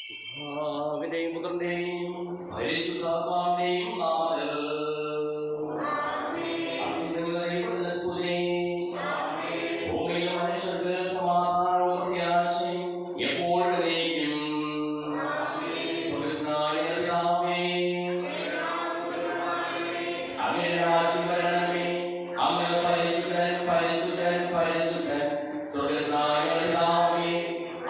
പിതാവിന്റെയും പുത്രന്റെയും പരിശുദ്ധാത്മാവിന്റെയും നാമത്തിൽ ഭൂമിയിലെ മനുഷ്യർക്ക് സമാധാനവും പ്രത്യാശയും എപ്പോഴേക്കും അങ്ങനെ രാജ്യം വരണമേ. അങ്ങ് പരിശുദ്ധൻ പരിശുദ്ധൻ പരിശുദ്ധൻ സ്വർഗ്ഗസ്ഥനായ പിതാവേ,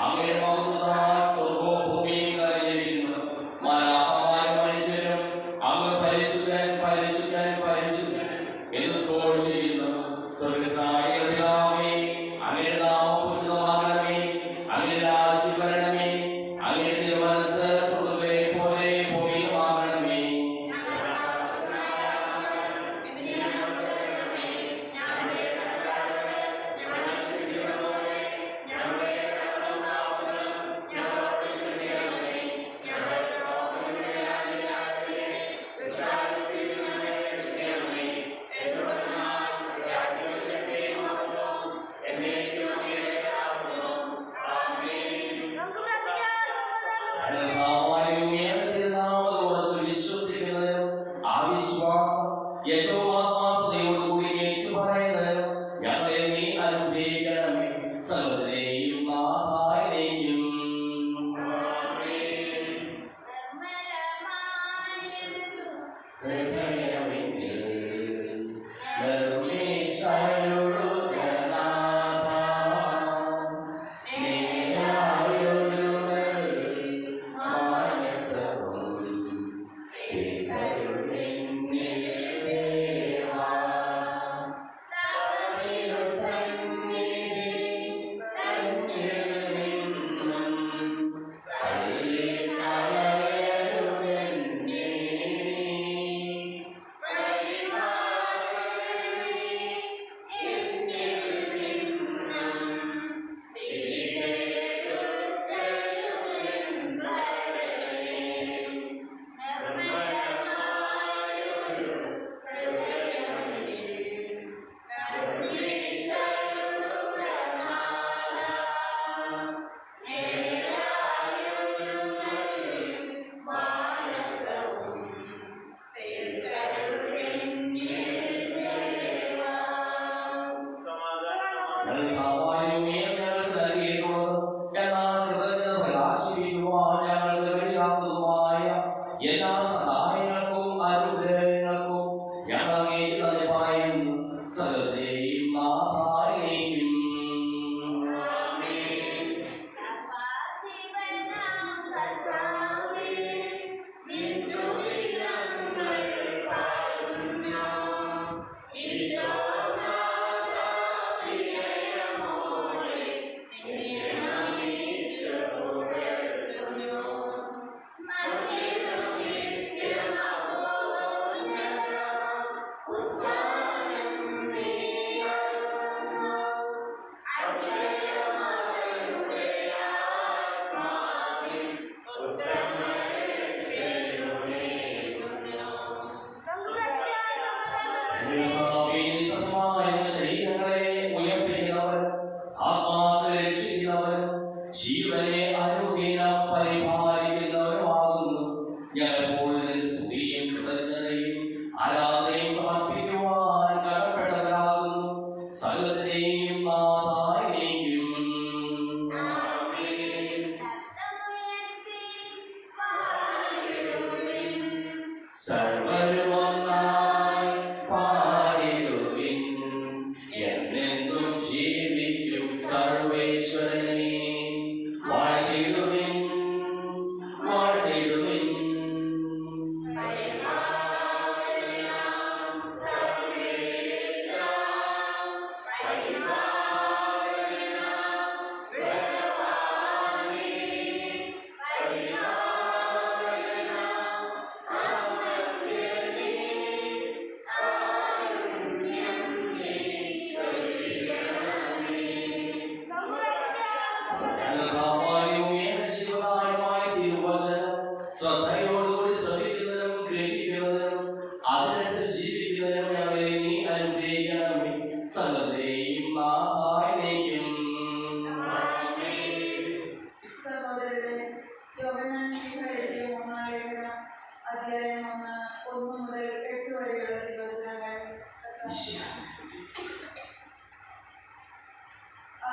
അങ്ങയുടെ മഹത്വത്താൽ സ്വർഗ്ഗവും ഭൂമിയും നിറഞ്ഞിരിക്കുന്നു. മാലാഖമാരും മനുഷ്യരും അങ്ങ് പരിശുദ്ധൻ പരിശുദ്ധൻ പരിശുദ്ധൻ എന്ന് ഘോഷിക്കുന്നു. സ്വർഗ്ഗസ്ഥനായ പിതാവേ, അങ്ങയുടെ നാമം പൂജിതമാകണമേ. അങ്ങയുടെ രാജ്യം വരണമേ. അങ്ങയുടെ തിരുമനസ്സ് സ്വർഗ്ഗത്തിലെ പോലെ ഭൂമിയിലുമാകണമേ. വിശ്വസിക്കുന്നതിനും ആ വിശ്വാസം ഏറ്റവും ആത്മാർത്ഥതയോടുകൂടി ഏറ്റുപറയുന്നതിനും ഞങ്ങളെ നീ അനുഗ്രഹിക്കണമേ. സർവ്വതിനെയും നാഥായിലേക്കും എല്ലാ സഹായങ്ങൾക്കും അനുഗ്രഹങ്ങൾക്കും ഞങ്ങൾ പറയുന്നു. സകലത്തെയും നാഥായിലേക്കും ശരീരങ്ങളെ ഉയർപ്പിക്കുന്നവരും ആത്മാക്കളെ രക്ഷിക്കുന്നവരും ജീവനെ ആരോഗ്യം പരിപാലിക്കുന്നവരുമാകുന്നു. ഞങ്ങളെപ്പോഴും സ്തുതിയും കൃതജ്ഞതയും ആരാധനയും സമർപ്പിക്കുവാൻ കടപ്പെട്ടവരാകുന്നു. സകലത്തെയും നാഥായിലേക്കും സർവരും ഒന്നായി പാടിടുവിൻ. എന്നെന്നും ജീവിക്കും സർവേശ്വരനെ വാഴ്ത്തിടുവിൻ.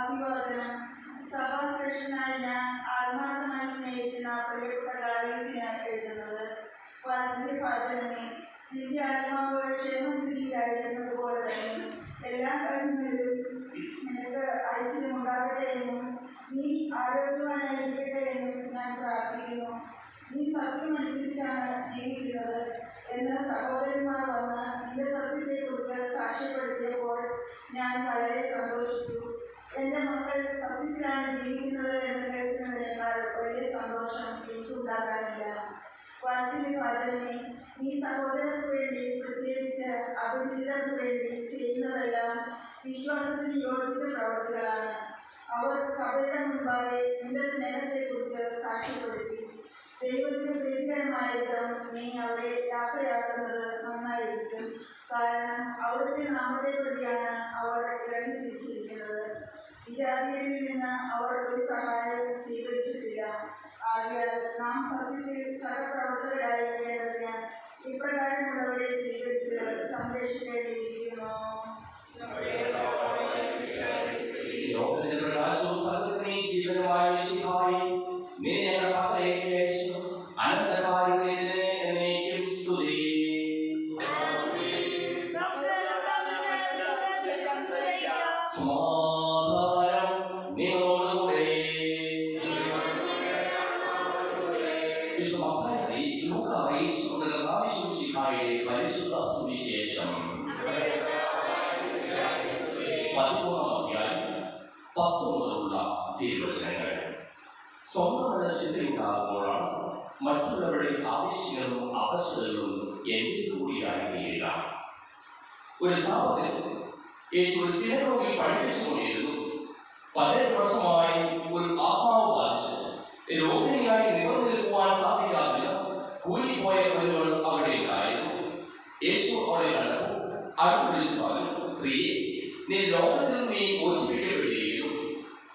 അഭിവാദനം. സഭാശ്രേഷ്ഠനായ ഞാൻ ആത്മാർത്ഥമായി സ്നേഹിക്കുന്ന പ്രിയപ്പെട്ട ഗായസിനാണ് എഴുതുന്നത്. വാത്സല്യഭാചനമേ, നിന്റെ ആത്മാവ് ക്ഷേമസ്ഥിതിയിലായിരുന്നത് പോലെ തന്നെ എല്ലാ കാര്യങ്ങളിലും നിനക്ക് ഐശ്വര്യമുണ്ടാകട്ടെ എന്നും നീ ആരോഗ്യവാനായിരിക്കട്ടെ എന്നും ഞാൻ പ്രാർത്ഥിക്കുന്നു. നീ സത്യമനുസരിച്ചാണ് ജീവിക്കുന്നത് എന്ന് സഹോദരന്മാർ വന്ന് നിന്റെ സത്യത്തെക്കുറിച്ച് സാക്ഷ്യപ്പെടുത്തിയപ്പോൾ ഞാൻ വളരെ സന്തോഷിച്ചു. എൻ്റെ മക്കൾ സത്യത്തിലാണ് ജീവിക്കുന്നത് എന്ന് കേൾക്കുന്നതിനേക്കാൾ വലിയ സന്തോഷം എനിക്കുണ്ടാകാനില്ല. വാത്സല്യഭാചനമേ, നീ സഹോദരർക്ക് വേണ്ടി, പ്രത്യേകിച്ച് അപരിചിതർക്ക് വേണ്ടി ചെയ്യുന്നതെല്ലാം വിശ്വാസത്തിന് യോജിച്ച പ്രവൃത്തികളാണ്. അവർ സഭയുടെ മുൻപാകെ നിന്റെ സ്നേഹത്തെക്കുറിച്ച് സാക്ഷ്യപ്പെടുത്തി. ദൈവത്തിന് പ്രീതികരമായ വിധം നീ അവരെ യാത്രയാക്കുന്നത് നന്നായിരിക്കും. കാരണം അവിടുത്തെ നാമത്തെ പ്രതിയാണ് അവർ ഇറങ്ങി തിരിച്ചിരിക്കുന്നത്. വിജാതിയരിൽ നിന്ന് അവർ ഒരു സഹായവും സ്വീകരിച്ചിട്ടില്ല. ആകയാൽ നാം സത്യത്തിൽ സഹപ്രവർത്തകരായിരിക്കേണ്ടതിന് ഇപ്രകാരമുള്ളവരെ സ്വീകരിച്ച് സംരക്ഷിക്കേണ്ടിയിരിക്കുന്നു. ലോകത്തിന്റെ പ്രകാശവും സകലത്തിന്റെയും ജീവനുമായ മിശിഹായേ, നിന്നെ ഞങ്ങൾ പക്കലേക്ക് അയച്ചു. അനന്തകാരുണ്യത്തിന് എന്നേക്കും സ്തുതി. സമാധാനം നിങ്ങളോടുകൂടെ. വിശുദ്ധമത്തായി ലൂക്കാ അറിയിച്ചുകൊണ്ട മിശിഹായുടെ പരിശുദ്ധ സുവിശേഷം 13-10 മുതലുള്ള തിരുവചനങ്ങൾ. സ്വന്തമെന്ന ചിന്തയുണ്ടാകുമ്പോഴാണ് മറ്റുള്ളവരുടെ ആവശ്യങ്ങളും അവസ്ഥകളും എന്റെ കൂടിയായി തീരുക. ഒരു സാപത്തിൽ യേശു ഒരു സിനഗോഗിൽ പഠിപ്പിച്ചുകൊണ്ടിരുന്നു. 18 വർഷമായി ഒരു ആത്മാവ് ബാധിച്ച് രോഗിണിയായി നിവർന്നു നിൽക്കുവാൻ സാധിക്കാതില്ല കൂലിപ്പോയ ഒരുവൾ അവിടെ ഉണ്ടായിരുന്നു. യേശു അവളെ കണ്ടപ്പോൾ അടുത്ത് വിളിച്ചു പറഞ്ഞു, സ്ത്രീയെ, നീ ലോകത്തിൽ നീ മോചിപ്പിക്കപ്പെട്ടിരിക്കുന്നു.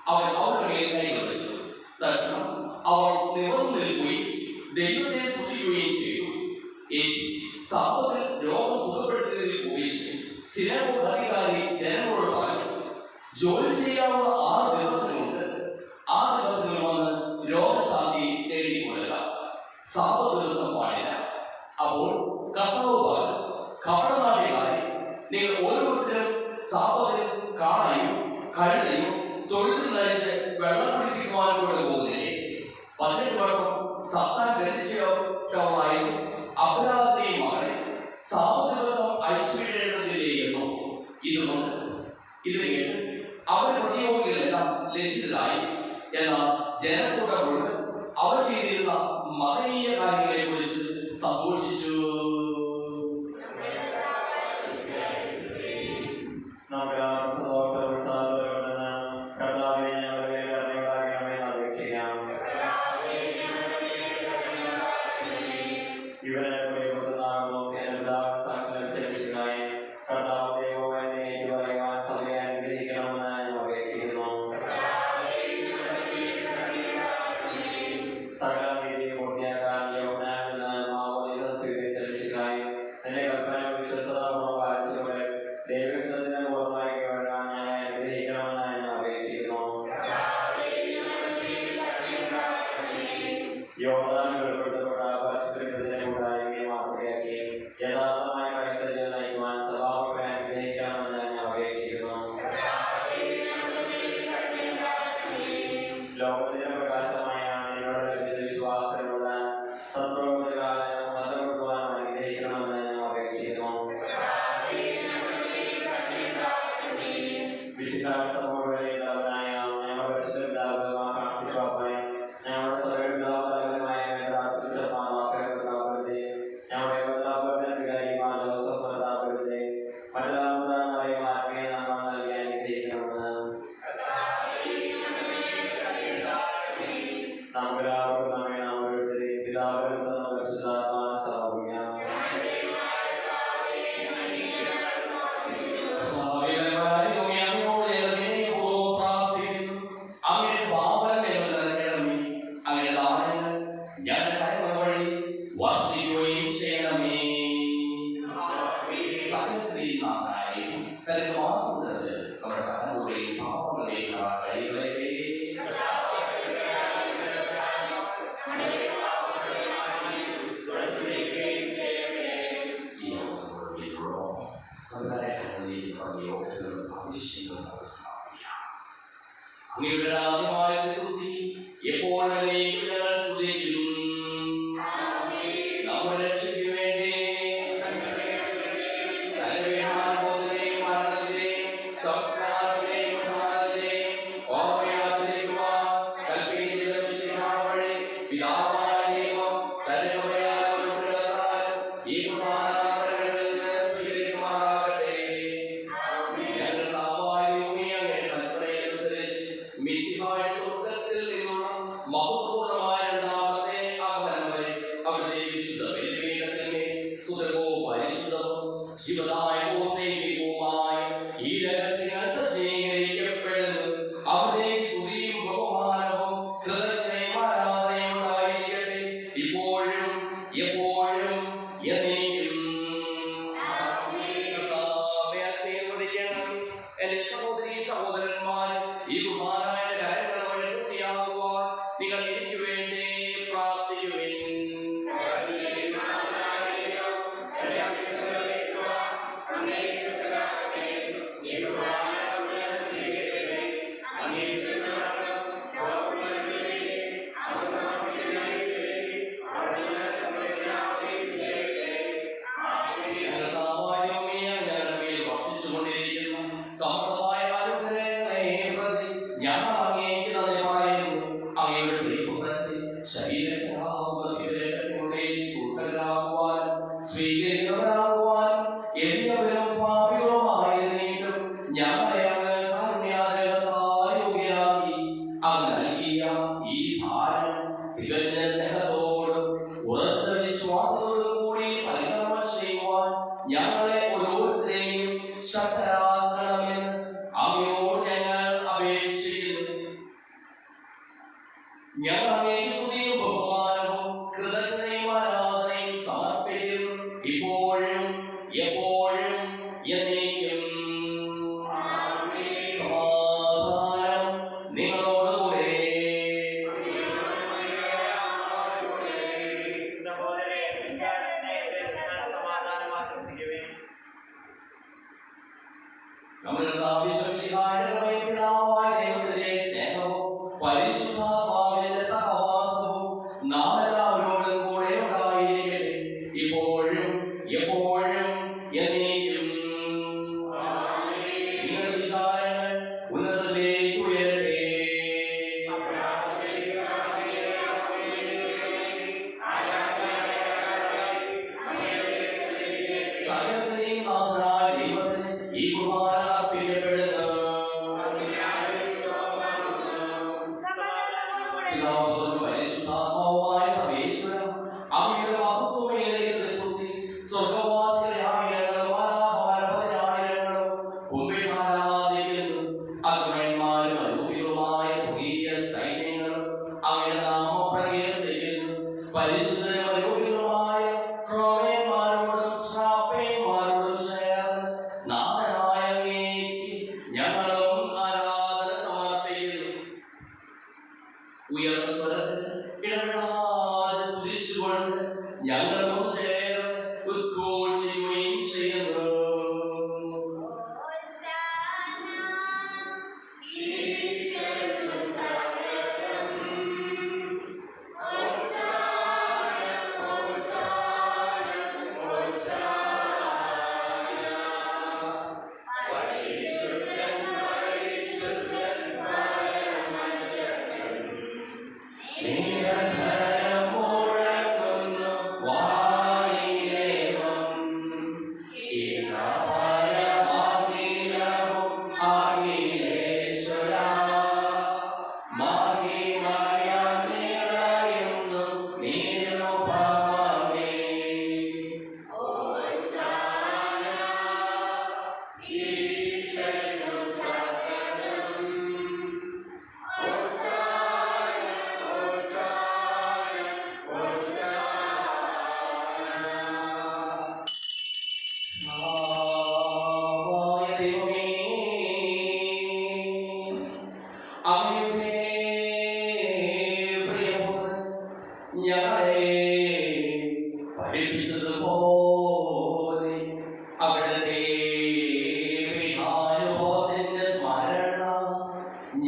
അവൻ അവളുടെ മേൽ കൈകൾ വെച്ചു. തൽക്ഷണം അവൾ നിവർന്നു നിൽക്കുകയും ദൈവത്തെ സ്തുതിക്കുകയും ചെയ്തു. യേശു സാപത്തിൽ രോഗം സുഖപ്പെടുത്തിയതിൽ ഉപേക്ഷിച്ച് സിനഗോഗ് അധികാരി ജനങ്ങളോട് പറഞ്ഞു, ജോലി ചെയ്യാവുന്ന 6 ദിവസങ്ങളുണ്ട്. ആ ദിവസങ്ങളിൽ വന്ന് രോഗശാന്തി നേടിക്കൊള്ളുക. സാപത്ത് ദിവസം പാടില്ല. അപ്പോൾ കർത്താവ് പറഞ്ഞു, കപടനാട്യക്കാരെ, നിങ്ങൾ ഓരോരുത്തരും സാപത്തിൽ കാളയും കഴുതയും തൊഴുത്തിൽ നയിച്ച് വെള്ളം കുടിപ്പിക്കുവാൻ കൊണ്ടുപോകുന്നില്ലേ? 18 വർഷം സത്താൻ ഗ്രഹിച്ചവളായിരുന്നു അപരാധത്തെയും മകളെ സാപത്ത് ദിവസം ഐശ്വര്യപ്പെടുത്തിയിരിക്കുന്നു. ഇതുകൊണ്ട് ഇത് കേട്ട് അവർ പ്രതിയോഗികളെല്ലാം ലജ്ജിതരായി. എന്നാൽ ജനക്കൂട്ടം മുഴുവൻ അവർ ചെയ്തിരുന്ന മഹനീയ കാര്യങ്ങളെ കുറിച്ച് സന്തോഷിച്ചു. അങ്ങനെ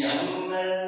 ഞങ്ങൾ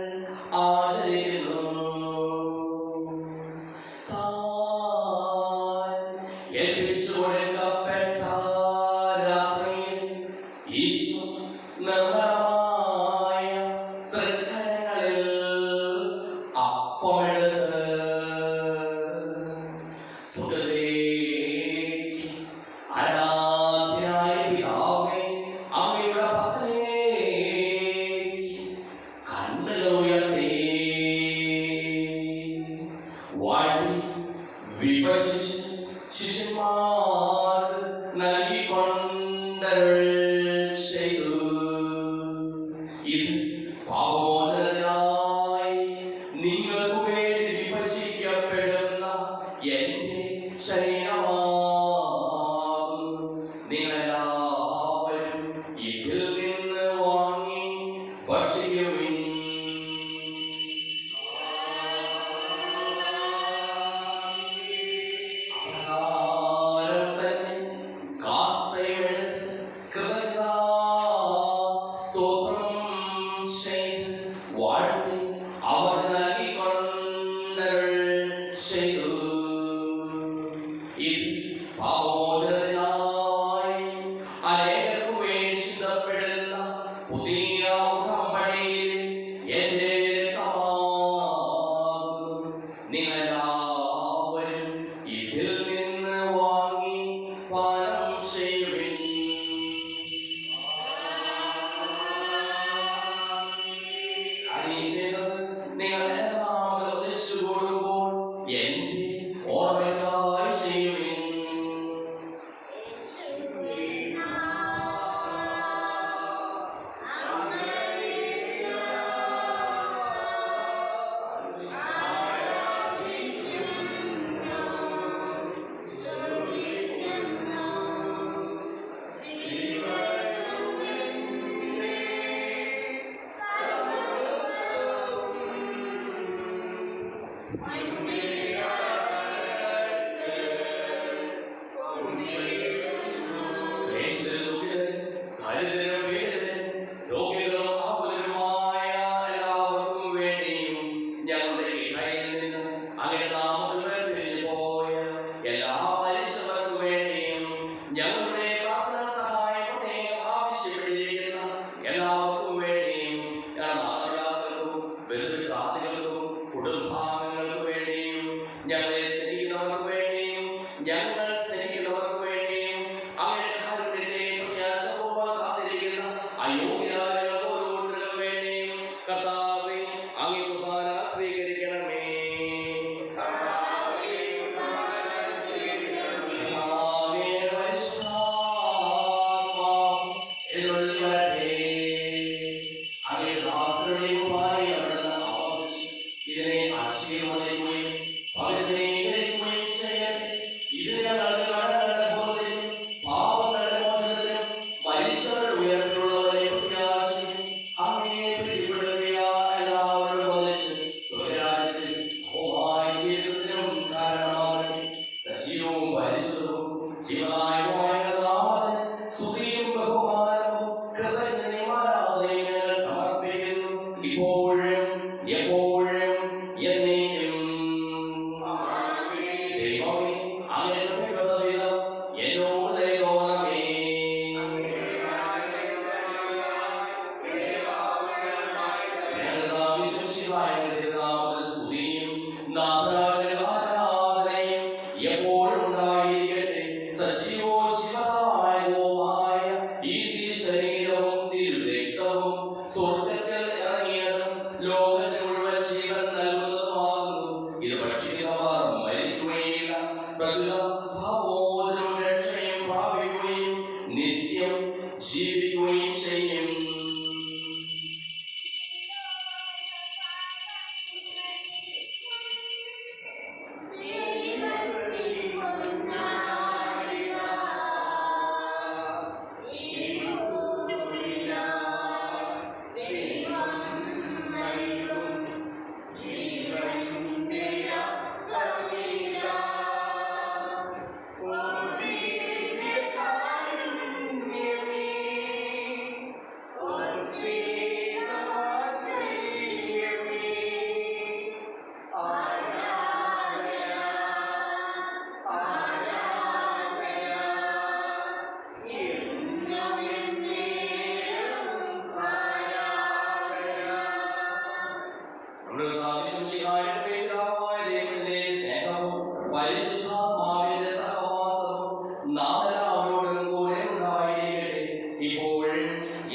പരിശുദ്ധാത്മാവിന്റെ സഹവാസവും നാം എല്ലാവരോടും കൂടെ ഉണ്ടായിരിക്കട്ടെ, ഇപ്പോഴും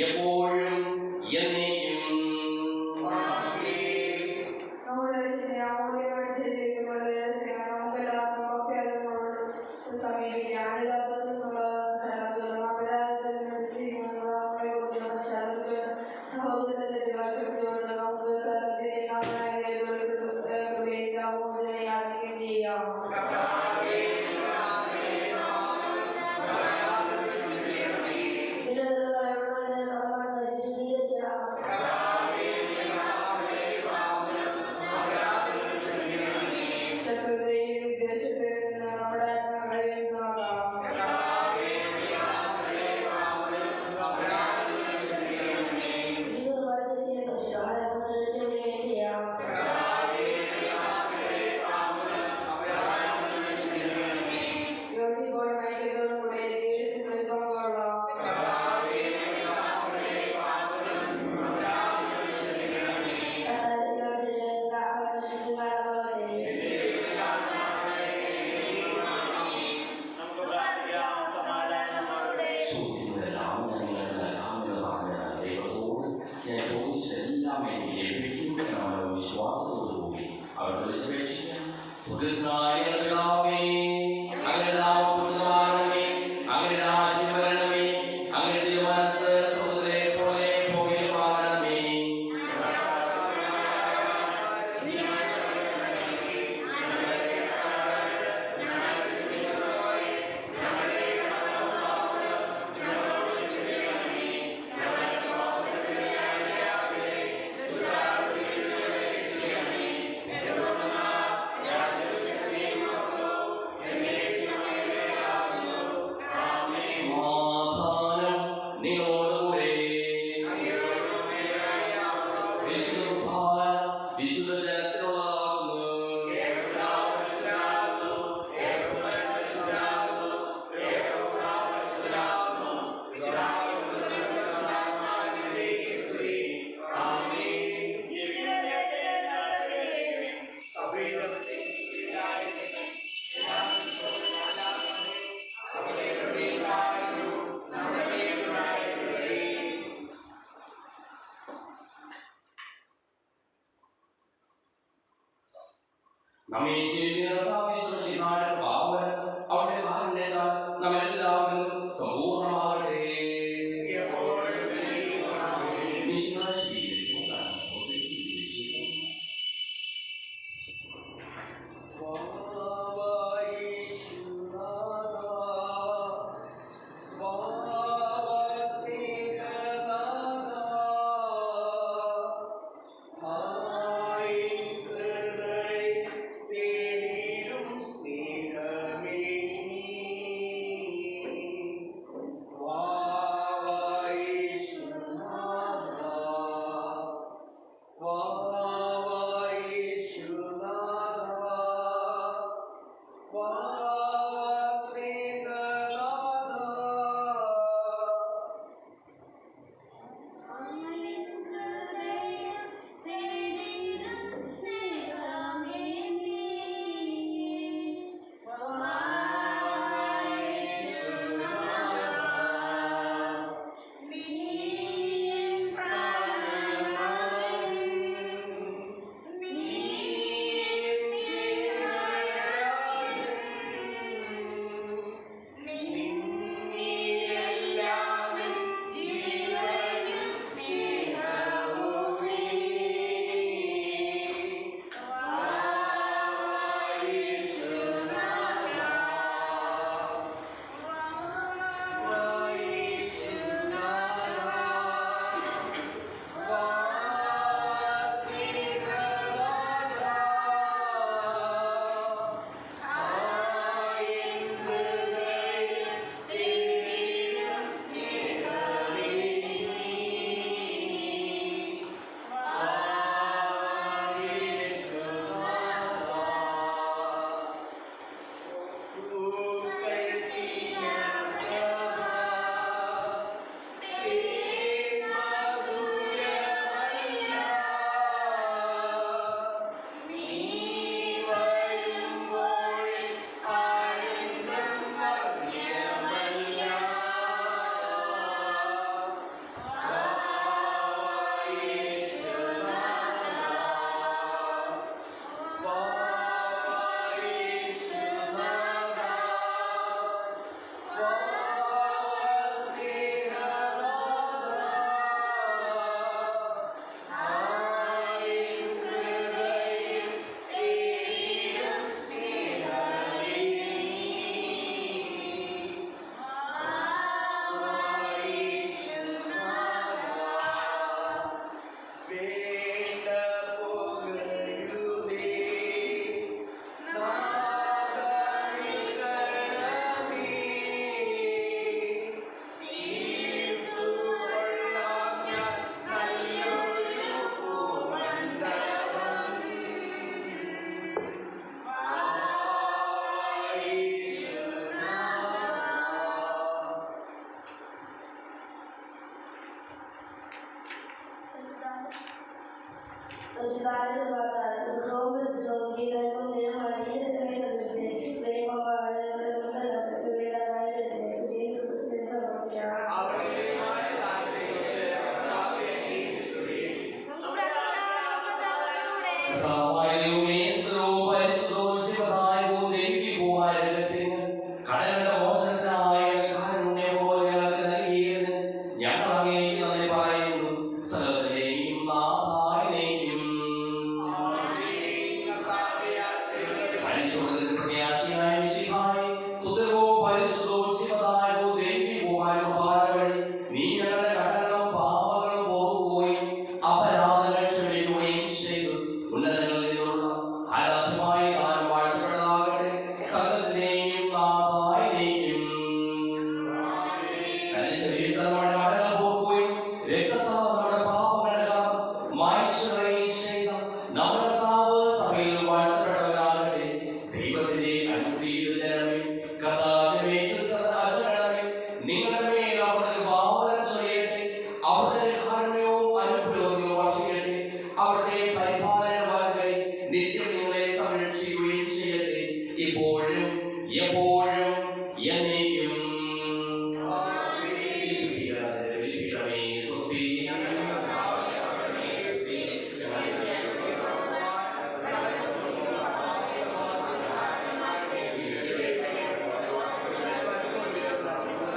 എപ്പോഴും എന്നേക്കും. നമ്മെ ജീവിതം അവിടെ നമ്മളെല്ലാവരും